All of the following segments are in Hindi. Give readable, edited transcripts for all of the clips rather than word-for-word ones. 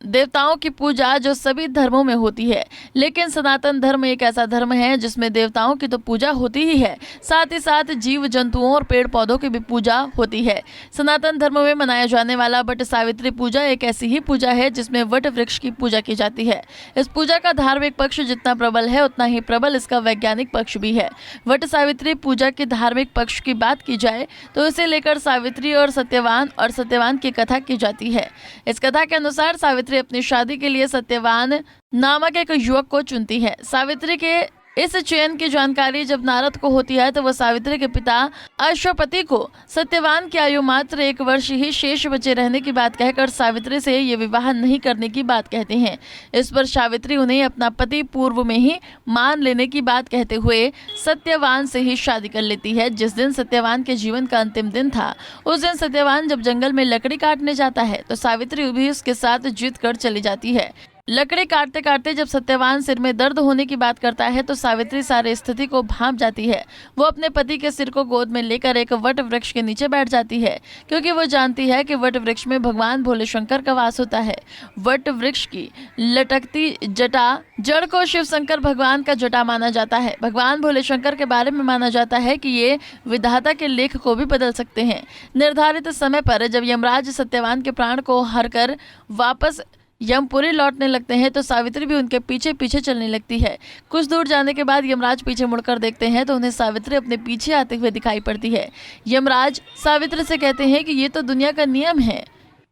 देवताओं की पूजा जो सभी धर्मों में होती है, लेकिन सनातन धर्म एक ऐसा धर्म है जिसमें देवताओं की तो पूजा होती ही है, साथ ही साथ जीव जंतुओं और पेड़ पौधों की भी पूजा होती है। सनातन धर्म में मनाया जाने वाला वट सावित्री पूजा एक ऐसी ही पूजा है जिसमें वट वृक्ष की पूजा की जाती है। इस पूजा का धार्मिक पक्ष जितना प्रबल है उतना ही प्रबल इसका वैज्ञानिक पक्ष भी है। वट सावित्री पूजा के धार्मिक पक्ष की बात की जाए तो इसे लेकर सावित्री और सत्यवान की कथा की जाती है। इस कथा के अनुसार सावित्री अपनी शादी के लिए सत्यवान नामक एक युवक को चुनती है। सावित्री के इस चयन की जानकारी जब नारद को होती है तो वह सावित्री के पिता अश्वपति को सत्यवान की आयु मात्र 1 वर्ष ही शेष बचे रहने की बात कहकर सावित्री से ये विवाह नहीं करने की बात कहते हैं। इस पर सावित्री उन्हें अपना पति पूर्व में ही मान लेने की बात कहते हुए सत्यवान से ही शादी कर लेती है। जिस दिन सत्यवान के जीवन का अंतिम दिन था, उस दिन सत्यवान जब जंगल में लकड़ी काटने जाता है तो सावित्री भी उसके साथ जीत कर चली जाती है। लकड़ी काटते काटते जब सत्यवान सिर में दर्द होने की बात करता है तो सावित्री सारी स्थिति को भांप जाती है। वो अपने पति के सिर को गोद में लेकर एक वट वृक्ष के नीचे बैठ जाती है, क्योंकि वो जानती है कि वट वृक्ष में भगवान भोले शंकर का वास होता है। वट वृक्ष की लटकती जटा जड़ को शिव शंकर भगवान का जटा माना जाता है। भगवान भोले शंकर के बारे में माना जाता है कि ये विधाता के लेख को भी बदल सकते हैं। निर्धारित समय पर जब यमराज सत्यवान के प्राण को हर कर वापस यमपुरी लौटने लगते हैं तो सावित्री भी उनके पीछे पीछे चलने लगती है। कुछ दूर जाने के बाद यमराज पीछे मुड़कर देखते हैं तो उन्हें सावित्री अपने पीछे आते हुए दिखाई पड़ती है। यमराज सावित्री से कहते हैं कि ये तो दुनिया का नियम है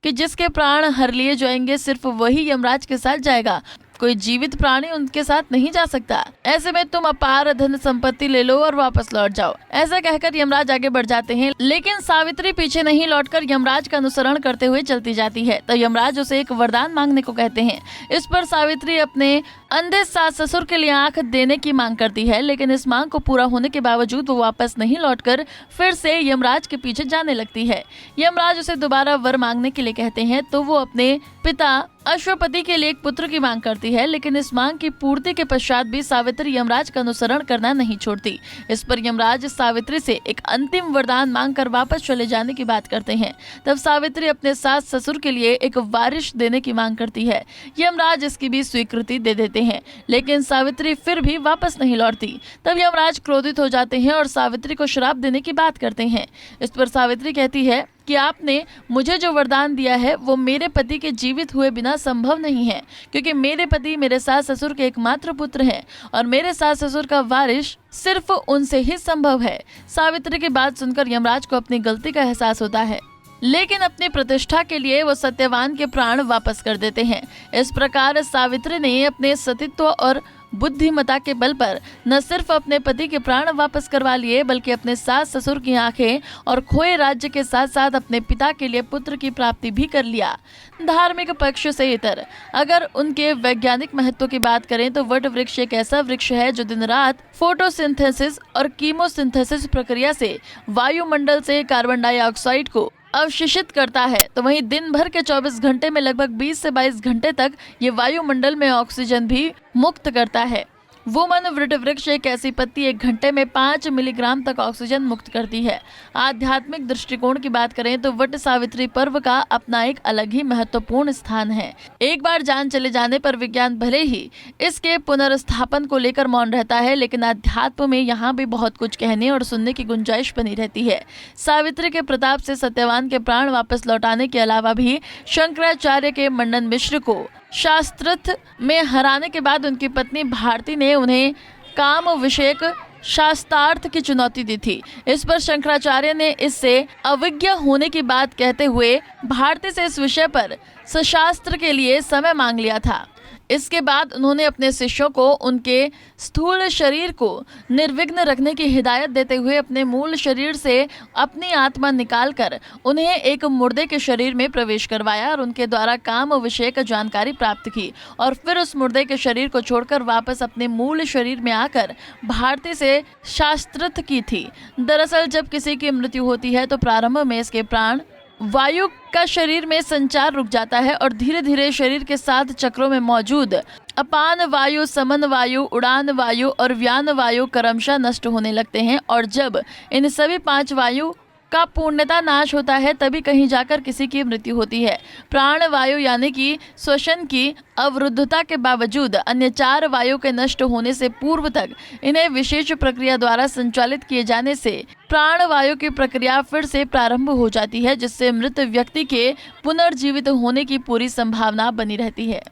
कि जिसके प्राण हर लिए जाएंगे सिर्फ वही यमराज के साथ जाएगा, कोई जीवित प्राणी उनके साथ नहीं जा सकता। ऐसे में तुम अपार धन संपत्ति ले लो और वापस लौट जाओ। ऐसा कहकर यमराज आगे बढ़ जाते हैं, लेकिन सावित्री पीछे नहीं लौटकर यमराज का अनुसरण करते हुए चलती जाती है। तो यमराज उसे एक वरदान मांगने को कहते हैं। इस पर सावित्री अपने अंधे सास ससुर के लिए आंख देने की मांग करती है, लेकिन इस मांग को पूरा होने के बावजूद वो वापस नहीं लौटकर फिर से यमराज के पीछे जाने लगती है। यमराज उसे दोबारा वर मांगने के लिए कहते हैं तो वो अपने पिता अश्वपति के लिए एक पुत्र की मांग करती है, लेकिन इस मांग की पूर्ति के पश्चात भी सावित्री यमराज का अनुसरण करना नहीं छोड़ती। इस पर यमराज सावित्री से एक अंतिम वरदान मांगकर वापस चले जाने की बात करते हैं। तब सावित्री अपने सास ससुर के लिए एक वारिश देने की मांग करती है। यमराज इसकी भी स्वीकृति दे देते हैं, लेकिन सावित्री फिर भी वापस नहीं लौटती। तब यमराज क्रोधित हो जाते हैं और सावित्री को श्राप देने की बात करते हैं। इस पर सावित्री कहती है कि आपने मुझे जो वरदान दिया है वो मेरे पति के जीवित हुए बिना संभव नहीं है, क्योंकि मेरे पति मेरे सास ससुर के एकमात्र पुत्र हैं और मेरे सास ससुर का वारिश सिर्फ उनसे ही संभव है। सावित्री की बात सुनकर यमराज को अपनी गलती का एहसास होता है, लेकिन अपनी प्रतिष्ठा के लिए वो सत्यवान के प्राण वापस कर देते हैं। इस प्रकार सावित्री ने अपने सतीत्व और बुद्धिमता के बल पर न सिर्फ अपने पति के प्राण वापस करवा लिए, बल्कि अपने सास ससुर की आंखें और खोए राज्य के साथ साथ अपने पिता के लिए पुत्र की प्राप्ति भी कर लिया। धार्मिक पक्ष से इतर अगर उनके वैज्ञानिक महत्व की बात करें तो वट वृक्ष एक ऐसा वृक्ष है जो दिन रात फोटोसिंथेसिस और कीमोसिंथेसिस प्रक्रिया से वायुमंडल से कार्बन डाइऑक्साइड को अवशोषित करता है, तो वहीं दिन भर के 24 घंटे में लगभग 20 से 22 घंटे तक ये वायुमंडल में ऑक्सीजन भी मुक्त करता है। वुमन वट वृक्ष एक ऐसी पत्ती 1 घंटे में 5 मिलीग्राम तक ऑक्सीजन मुक्त करती है। आध्यात्मिक दृष्टिकोण की बात करें तो वट सावित्री पर्व का अपना एक अलग ही महत्वपूर्ण स्थान है। एक बार जान चले जाने पर विज्ञान भले ही इसके पुनर्स्थापन को लेकर मौन रहता है, लेकिन अध्यात्म में यहाँ भी बहुत कुछ कहने और सुनने की गुंजाइश बनी रहती है। सावित्री के प्रताप से सत्यवान के प्राण वापस लौटाने के अलावा भी शंकराचार्य के मंडन मिश्र को शास्त्रार्थ में हराने के बाद उनकी पत्नी भारती ने उन्हें काम विषयक शास्त्रार्थ की चुनौती दी थी। इस पर शंकराचार्य ने इससे अविज्ञ होने की बात कहते हुए भारती से इस विषय पर सशास्त्र के लिए समय मांग लिया था। इसके बाद उन्होंने अपने शिष्यों को उनके स्थूल शरीर को निर्विघ्न रखने की हिदायत देते हुए अपने मूल शरीर से अपनी आत्मा निकालकर उन्हें एक मुर्दे के शरीर में प्रवेश करवाया और उनके द्वारा काम विषयक जानकारी प्राप्त की और फिर उस मुर्दे के शरीर को छोड़कर वापस अपने मूल शरीर में आकर भारती से शास्त्रार्थ की थी। दरअसल जब किसी की मृत्यु होती है तो प्रारंभ में इसके प्राण वायु का शरीर में संचार रुक जाता है और धीरे धीरे शरीर के 7 चक्रों में मौजूद अपान वायु, समन वायु, उड़ान वायु और व्यान वायु क्रमशः नष्ट होने लगते हैं और जब इन सभी 5 वायु का पूर्णतः नाश होता है तभी कहीं जाकर किसी की मृत्यु होती है। प्राण वायु यानी कि श्वसन की अवरुद्धता के बावजूद अन्य 4 वायु के नष्ट होने से पूर्व तक इन्हें विशेष प्रक्रिया द्वारा संचालित किए जाने से प्राण वायु की प्रक्रिया फिर से प्रारंभ हो जाती है, जिससे मृत व्यक्ति के पुनर्जीवित होने की पूरी संभावना बनी रहती है।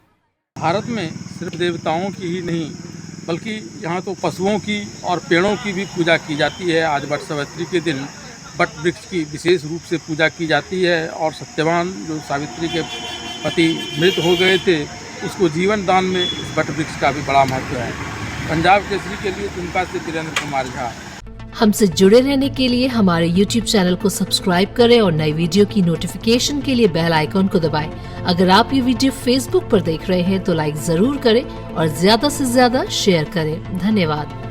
भारत में सिर्फ देवताओं की ही नहीं बल्कि यहाँ तो पशुओं की और पेड़ों की भी पूजा की जाती है। आज वट सावित्री के दिन वट वृक्ष की विशेष रूप से पूजा की जाती है और सत्यवान जो सावित्री के पति मृत हो गए थे उसको जीवन दान में इस वट वृक्ष का भी बड़ा महत्व है। पंजाब केसरी के लिए दुमका से वीरेंद्र कुमार झा। हमसे जुड़े रहने के लिए हमारे YouTube चैनल को सब्सक्राइब करें और नई वीडियो की नोटिफिकेशन के लिए बेल आइकॉन को दबाएं। अगर आप ये वीडियो Facebook पर देख रहे हैं तो लाइक जरूर करें और ज्यादा से ज्यादा शेयर करें। धन्यवाद।